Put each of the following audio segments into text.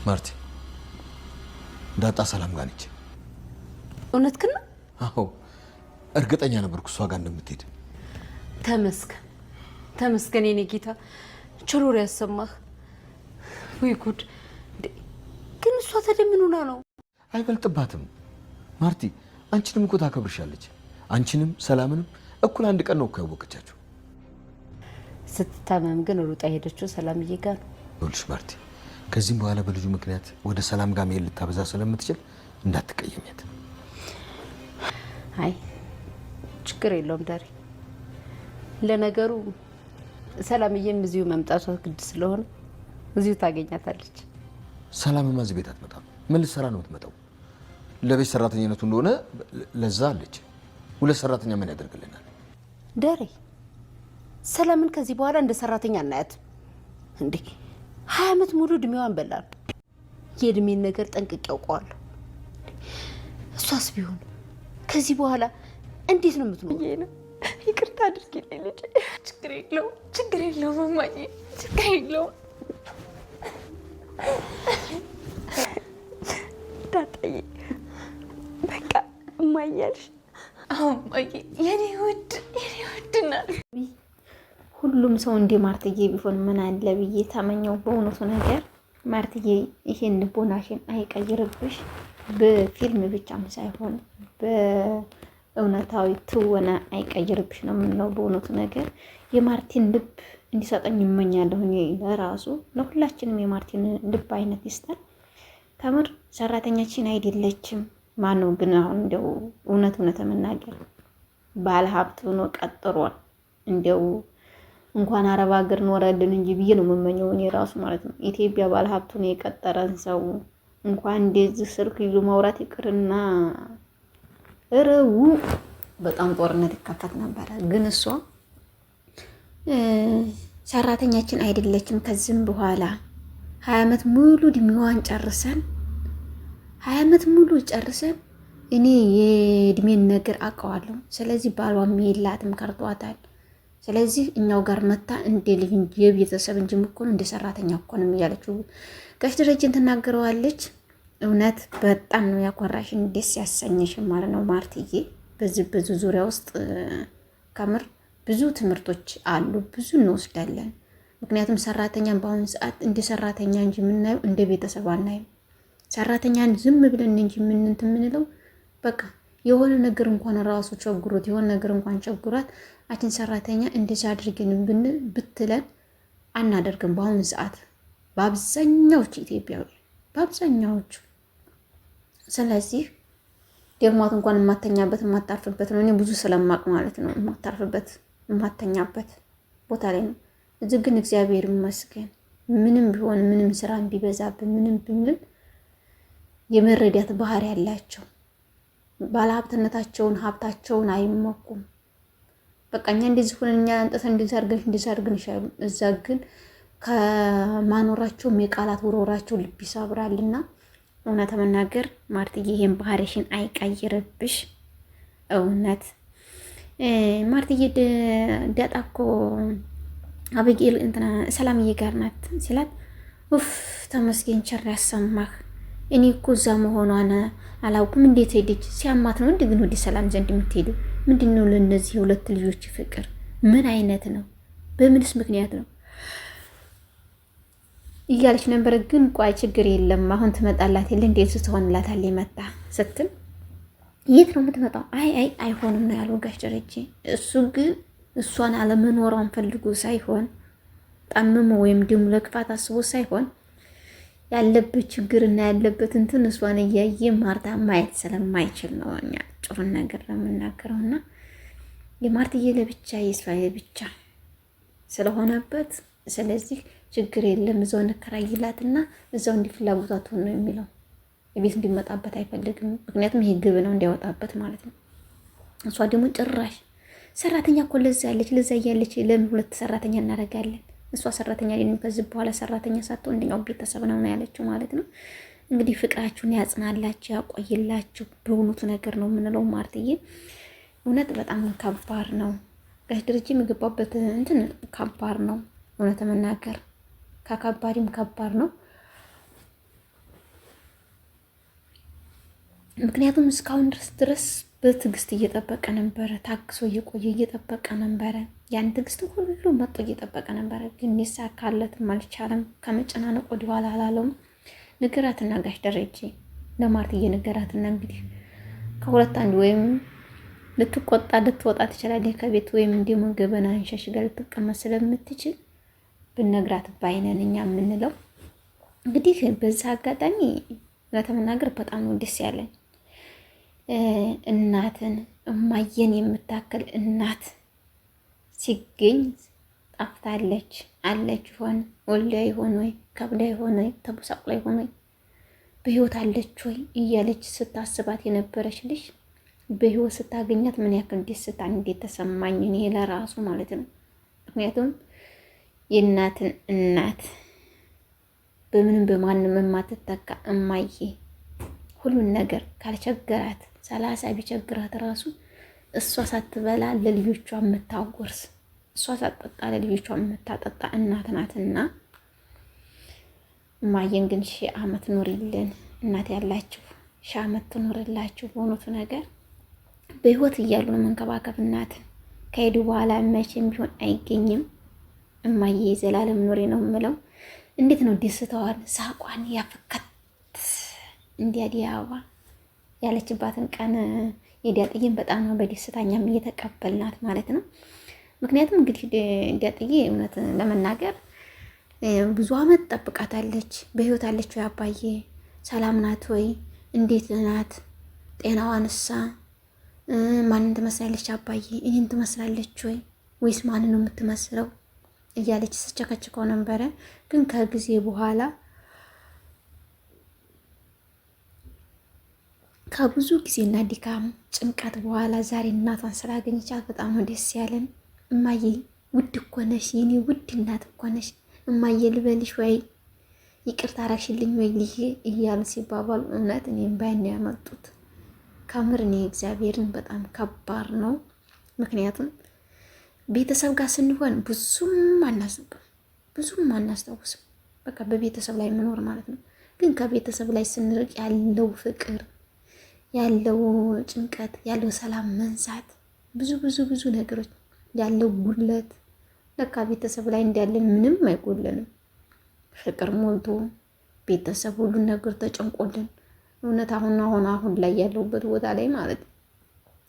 ማርቲ ዳጣ ሰላም ጋር ነች። እውነትህን ነው? አዎ እርግጠኛ ነበርኩ እሷ ጋር እንደምትሄድ። ተመስገን ተመስገን የኔ ጌታ ቸሮር ያሰማህ። ወይ ጉድ! ግን እሷ ታዲያ ምን ሆና ነው? አይበልጥባትም ማርቲ፣ አንቺንም እኮ ታከብርሻለች። አንቺንም ሰላምንም እኩል አንድ ቀን ነው እኮ ያወቀቻችሁ። ስትታመም ግን ሩጣ ሄደችው ሰላምዬ ጋር ነው። ይኸውልሽ ማርቲ፣ ከዚህም በኋላ በልጁ ምክንያት ወደ ሰላም ጋር መሄድ ልታበዛ ስለምትችል እንዳትቀየሚያት። አይ ችግር የለውም ዳሪ። ለነገሩ ሰላምዬም እዚሁ መምጣቷ ግድ ስለሆነ እዚሁ ታገኛታለች። ሰላምማ እዚህ ቤት አትመጣም። ምን ልትሰራ ነው የምትመጣው? ለቤት ሰራተኝነቱ እንደሆነ ለዛ አለች። ሁለት ሰራተኛ ምን ያደርግልናል? ዳሪ ሰላምን ከዚህ በኋላ እንደ ሰራተኛ እናያትም እንዴ። 20 ዓመት ሙሉ እድሜዋን በላል። የእድሜን ነገር ጠንቅቄ ያውቀዋለሁ። እሷስ ቢሆን ከዚህ በኋላ እንዴት ነው የምትኖረው? ይቅርታ አድርጊልኝ ልጄ። ችግር የለውም እማዬ፣ ችግር የለውም። ዳጣዬ በቃ እማዬ አልሽ? አዎ እማዬ፣ የኔ ውድ እናት። ሁሉም ሰው እንደ ማርትዬ ቢሆን ምን አለ ብዬ ታመኘው። በእውነቱ ነገር ማርትዬ ይሄን ልቦናሽን አይቀይርብሽ። በፊልም ብቻም ሳይሆን በእውነታዊ ትወና አይቀይርብሽ ነው የምንለው። በእውነቱ ነገር የማርቲን ልብ እንዲሰጠኝ ይመኛለሁ። ለራሱ ለሁላችንም የማርቲን ልብ አይነት ይስጣል። ከምር ሰራተኛችን አይደለችም። ማነው ግን አሁን እንደው እውነት መናገር ባለ ሀብት ሆኖ ቀጥሯል። እንደው እንኳን አረብ ሀገር ኖረልን እንጂ ብዬ ነው የምመኘው እኔ ራሱ ማለት ነው። ኢትዮጵያ ባለ ሀብት ሆኖ የቀጠረን ሰው እንኳን እንደዚህ ስልክ ይዞ ማውራት ይቅርና እረው በጣም ጦርነት ይከፈት ነበረ። ግን እሷ ሰራተኛችን አይደለችም። ከዚህም በኋላ 20 ዓመት ሙሉ እድሜዋን ጨርሰን 20 ዓመት ሙሉ ጨርሰን እኔ የእድሜን ነገር አውቀዋለሁ። ስለዚህ ባሏም የላትም ከርቷታል። ስለዚህ እኛው ጋር መታ እንደ ልጅ እንጂ የቤተሰብ እንጂ ምኮን እንደ ሰራተኛ እኮ ነው እያለችው ጋሽ ደረጀን ትናገረዋለች። እውነት በጣም ነው ያኮራሽን፣ ደስ ያሰኘሽ ማለት ነው ማርትዬ። ብዙ ዙሪያ ውስጥ ከምር ብዙ ትምህርቶች አሉ፣ ብዙ እንወስዳለን። ምክንያቱም ሰራተኛን በአሁኑ ሰዓት እንደ ሰራተኛ እንጂ የምናየው እንደ ቤተሰብ አናየው። ሰራተኛን ዝም ብለን እንጂ የምንለው በቃ የሆነ ነገር እንኳን ራሱ ቸግሮት የሆነ ነገር እንኳን ቸግሯት አችን ሰራተኛ እንደዛ አድርገን ብትለን አናደርግም በአሁኑ ሰዓት በአብዛኛዎቹ ኢትዮጵያዊ በአብዛኛዎቹ። ስለዚህ ደግሟት እንኳን የማተኛበት የማታርፍበት ነው። እኔ ብዙ ስለማቅ ማለት ነው የማታርፍበት የማተኛበት ቦታ ላይ ነው። እዚህ ግን እግዚአብሔር ይመስገን ምንም ቢሆን ምንም ስራ ቢበዛብን ምንም ብንል የመረዳት ባህሪ ያላቸው ባለሀብትነታቸውን ሀብታቸውን አይመኩም። በቃ እኛ እንደዚህ ሆነን እኛ አንጠተን እንደዚህ አድርገን ይሻሉ። እዛ ግን ከማኖራቸውም የቃላት ወሮራቸው ልብ ይሰብራልና እውነት መናገር ማርትዬ ይሄን ባህሪሽን አይቀይርብሽ። እውነት ማርትዬ ዳጣ እኮ አበጌል እንትና ሰላምዬ ጋር ናት ሲላት ኡፍ ተመስገን ቸር ያሰማህ። እኔ እኮ እዛ መሆኗን አላውቅም። እንዴት ሄደች? ሲያማት ነው እንዴ ግን ወደ ሰላም ዘንድ የምትሄደው? ምንድነው ለነዚህ ሁለት ልጆች ፍቅር ምን አይነት ነው? በምንስ ምክንያት ነው እያለች ነበር። ግን ቋይ ችግር የለም አሁን ትመጣላት የለ እንዴት ስትሆንላታል መጣ ስትል የት ነው የምትመጣው? አይሆንም ነው ያለው ጋሽ ደረጀ። እሱ ግን እሷን አለመኖሯን ፈልጎ ሳይሆን ጠምሞ ወይም ደግሞ ለክፋት አስቦ ሳይሆን ያለበት ችግርና ያለበት እንትን እሷን እያየ ማርታ ማየት ስለማይችል ነው እኛ ጭሩን ነገር ለምናገረውና የማርትዬ ለብቻ የሷ ለብቻ ስለሆነበት ስለዚህ ችግር የለም እዛው እንከራይላትና እዛው እንዲፍላጎቷ ትሆን ነው የሚለው። ቤት እንዲመጣበት አይፈልግም። ምክንያቱም ይሄ ግብ ነው እንዲያወጣበት ማለት ነው። እሷ ደግሞ ጭራሽ ሰራተኛ እኮ ለዛ ያለች ለምን ሁለት ሰራተኛ እናደርጋለን? እሷ ሰራተኛ አይደለም ከዚህ በኋላ ሰራተኛ ሳትሆን እንደኛው ቤተሰብ ነው ያለችው ማለት ነው። እንግዲህ ፍቅራችሁን ያጽናላችሁ ያቆይላችሁ። በእውነቱ ነገር ነው የምንለው ማርትዬ። እውነት በጣም ከባድ ነው ጋሽ ደረጀ የሚገባበት እንትን ከባድ ነው። እውነት መናገር ከከባድም ከባድ ነው። ምክንያቱም እስካሁን ድረስ በትዕግስት እየጠበቀ ነበረ፣ ታግሶ እየቆየ እየጠበቀ ነበረ። ያን ትዕግስት ሁሉ መጥቶ እየጠበቀ ነበረ፣ ግን ሊሳካለትም አልቻለም። ከመጨናነቅ ወደኋላ አላለውም። ንገራትና ጋሽ ደረጀ ለማርትዬ ንገራትና እንግዲህ ከሁለት አንድ ወይም ልትቆጣ ልትወጣ ትችላለች ከቤት ወይም እንዲሁም ገበና ሸሽጋ ልትቀመጥ ስለምትችል ብነግራት ባይነን እኛ የምንለው እንግዲህ በዛ አጋጣሚ ለተመናገር በጣም ነው ደስ ያለኝ። እናትን እማየን የምታክል እናት ሲገኝ ጠፍታለች አለች ይሆን ወልዳ ይሆን ወይ ከብዳ ይሆን ወይ ተቡሳቅላ ይሆን ወይ በህይወት አለች ወይ እያለች ስታስባት የነበረች ልጅ በህይወት ስታገኛት ምን ያክል ደስታ እንዴት ተሰማኝ እኔ ለራሱ ማለት ነው። ምክንያቱም የእናትን እናት በምንም በማንም የማትተካ እማዬ ሁሉን ነገር ካልቸገራት 30 ቢቸግራት ራሱ እሷ ሳትበላ ለልጆቿ የምታጎርስ እሷ ሳትጠጣ ለልጆቿ የምታጠጣ እናት ናትና እማዬን ግን 1000 ዓመት ኑሪልን እናት ያላችሁ 1000 ዓመት ትኖርላችሁ። በእውነቱ ነገር በህይወት እያሉ ነው መንከባከብ እናትን። ከሄዱ በኋላ መቼም ቢሆን አይገኝም። እማዬ ዘላለም ኑሪ ነው የምለው። እንዴት ነው ደስታዋን ሳቋን ያፈከት እንዲያ አበባ ያለችባትን ቀን የዲያጥዬን በጣም ነው በደስታኛም እየተቀበልናት ማለት ነው። ምክንያቱም እንግዲህ ዲያጥዬ እውነት ለመናገር ብዙ አመት ጠብቃታለች። በህይወት አለች ወይ አባዬ? ሰላም ናት ወይ? እንዴት ናት? ጤናዋንሳ ማንን ትመስላለች አባዬ? እኔን ትመስላለች ወይ ወይስ ማንን ነው የምትመስለው? እያለች ስቸከችከው ነበረ። ግን ከጊዜ በኋላ ከብዙ ጊዜና ድካም ጭንቀት በኋላ ዛሬ እናቷን ስላገኘቻት በጣም ነው ደስ ያለን። እማዬ ውድ እኮ ነሽ፣ የኔ ውድ እናት እኮ ነሽ። እማዬ ልበልሽ ወይ ይቅርታ አደረግሽልኝ ወይ ልጅ እያሉ ሲባባሉ እውነት እኔም ባይን ያመጡት ከምር እኔ እግዚአብሔርን በጣም ከባድ ነው። ምክንያቱም ቤተሰብ ጋር ስንሆን ብዙም አናስታውስም። በቃ በቤተሰብ ላይ መኖር ማለት ነው። ግን ከቤተሰብ ላይ ስንርቅ ያለው ፍቅር፣ ያለው ጭንቀት፣ ያለው ሰላም መንሳት፣ ብዙ ነገሮች ያለው ጉድለት ለካ ቤተሰብ ላይ እንዳለን ምንም አይጎለንም። ፍቅር ሞልቶ ቤተሰብ ሁሉን ነገር ተጨንቆልን እውነት አሁን ላይ ያለውበት ቦታ ላይ ማለት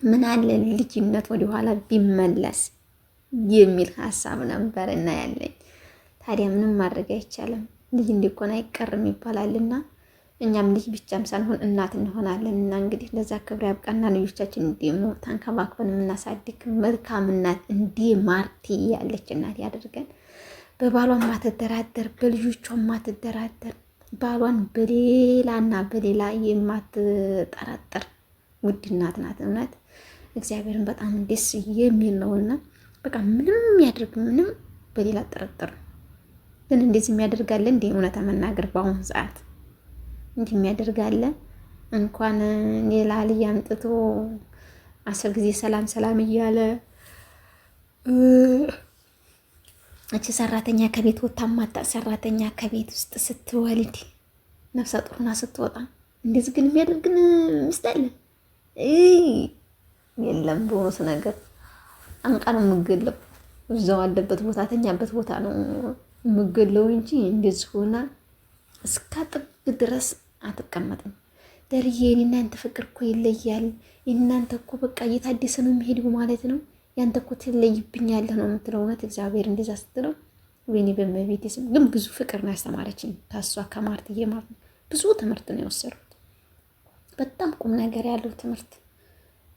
ምን አለ ልጅነት ወደኋላ ቢመለስ የሚል ሀሳብ ነበር እና ያለኝ። ታዲያ ምንም ማድረግ አይቻልም። ልጅ እንዲኮን አይቀርም ይባላልና እኛም ልጅ ብቻም ሳንሆን እናት እንሆናለን። እና እንግዲህ ለዛ ክብር ያብቃና ልጆቻችን እንዲሙ ተንከባክበን የምናሳድግ መልካም እናት እንዲህ ማርቲ ያለች እናት ያደርገን። በባሏ ማትደራደር፣ በልጆቿ ማትደራደር፣ ባሏን በሌላና በሌላ የማትጠራጠር ውድ እናት ናት። እውነት እግዚአብሔርን በጣም ደስ የሚል ነውና በቃ ምንም ያድርግ ምንም በሌላ ጥርጥር ግን እንደዚህ የሚያደርጋለ እንደ እውነታ መናገር በአሁኑ ሰዓት እንዲህ የሚያደርጋለ እንኳን ሌላ ልጅ አምጥቶ 10 ጊዜ ሰላም እያለ እቺ ሰራተኛ ከቤት ወጣ ማጣ ሰራተኛ ከቤት ውስጥ ስትወልድ ነፍሰ ጡርና ስትወጣ እንደዚህ ግን የሚያደርግን ሚስት አለ? የለም። በሆነስ ነገር አንቃ ነው የምገለው። እዛው አለበት ቦታ ተኛበት ቦታ ነው የምገለው እንጂ እንደዚህ ሆና እስከ ጥግ ድረስ አትቀመጥም። ደርዬ እናንተ ፍቅር እኮ ይለያል። እናንተ እኮ በቃ እየታደሰ ነው የሚሄደው ማለት ነው። ያንተ እኮ ትለይብኛለህ ነው የምትለው። እውነት እግዚአብሔር እንደዛ ስትለው ወይኔ በመቤቴ ስም ግን ብዙ ፍቅር ነው ያስተማረችኝ ታሷ ከማርትዬ ማለት ነው። ብዙ ትምህርት ነው የወሰድኩት፣ በጣም ቁም ነገር ያለው ትምህርት።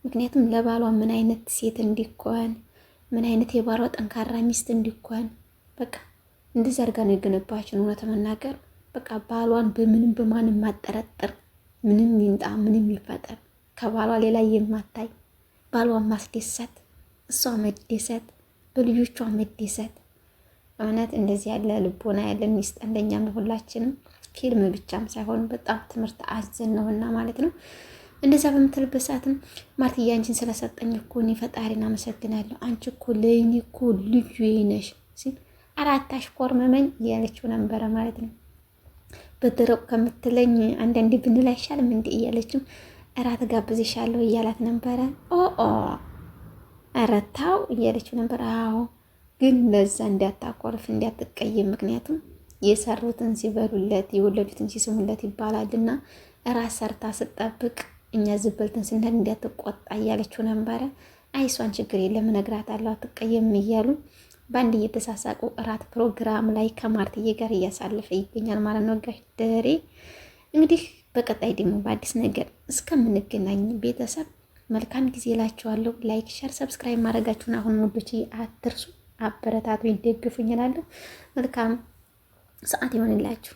ምክንያቱም ለባሏ ምን አይነት ሴት እንዲኮን፣ ምን አይነት የባሏ ጠንካራ ሚስት እንዲኮን በቃ እንደዚህ አድርጋ ነው የገነባችን። እውነት መናገር በቃ ባሏን በምንም በማንም ማጠረጥር፣ ምንም ይንጣ ምንም ይፈጠር ከባሏ ሌላ የማታይ ባሏን ማስደሰት፣ እሷ መደሰት፣ በልጆቿ መደሰት። እውነት እንደዚህ ያለ ልቦና ያለ ሚስት አንደኛም ሁላችንም ፊልም ብቻም ሳይሆን በጣም ትምህርት አዘን ነውና ማለት ነው። እንደዛ በምትልበት ሰዓትም ማርትዬ አንቺን ስለሰጠኝ እኮ እኔ ፈጣሪን አመሰግናለሁ። አንቺ እኮ ለእኔ እኮ ልዩ ነሽ ሲል አራታሽ ኮርመመኝ እያለችው ነበረ ማለት ነው። በደረቁ ከምትለኝ አንዳንዴ ብንል አይሻልም እንዴ እያለችው እራት ጋብዝሻለሁ እያላት ነበረ። ኦ እረታው እያለችው ነበር። አዎ ግን ለዛ እንዲያታኮርፍ እንዲያትቀይም፣ ምክንያቱም የሰሩትን ሲበሉለት የወለዱትን ሲስሙለት ይባላልና እራት ሰርታ ስጠብቅ እኛ ዝበልትን ስንል እንዲያትቆጣ እያለችው ነበረ። አይሷን ችግር የለም እነግራታለሁ አትቀየም እያሉ በአንድ እየተሳሳቁ እራት ፕሮግራም ላይ ከማርትዬ ጋር እያሳለፈ ይገኛል ማለት ነው። ጋሽ ደሬ እንግዲህ በቀጣይ ደግሞ በአዲስ ነገር እስከምንገናኝ ቤተሰብ መልካም ጊዜ እላችኋለሁ። ላይክ፣ ሸር፣ ሰብስክራይብ ማድረጋችሁን አሁን ሙዶች አትርሱ። አበረታቱ፣ ይደግፉኝ እላለሁ። መልካም ሰዓት ይሆንላችሁ።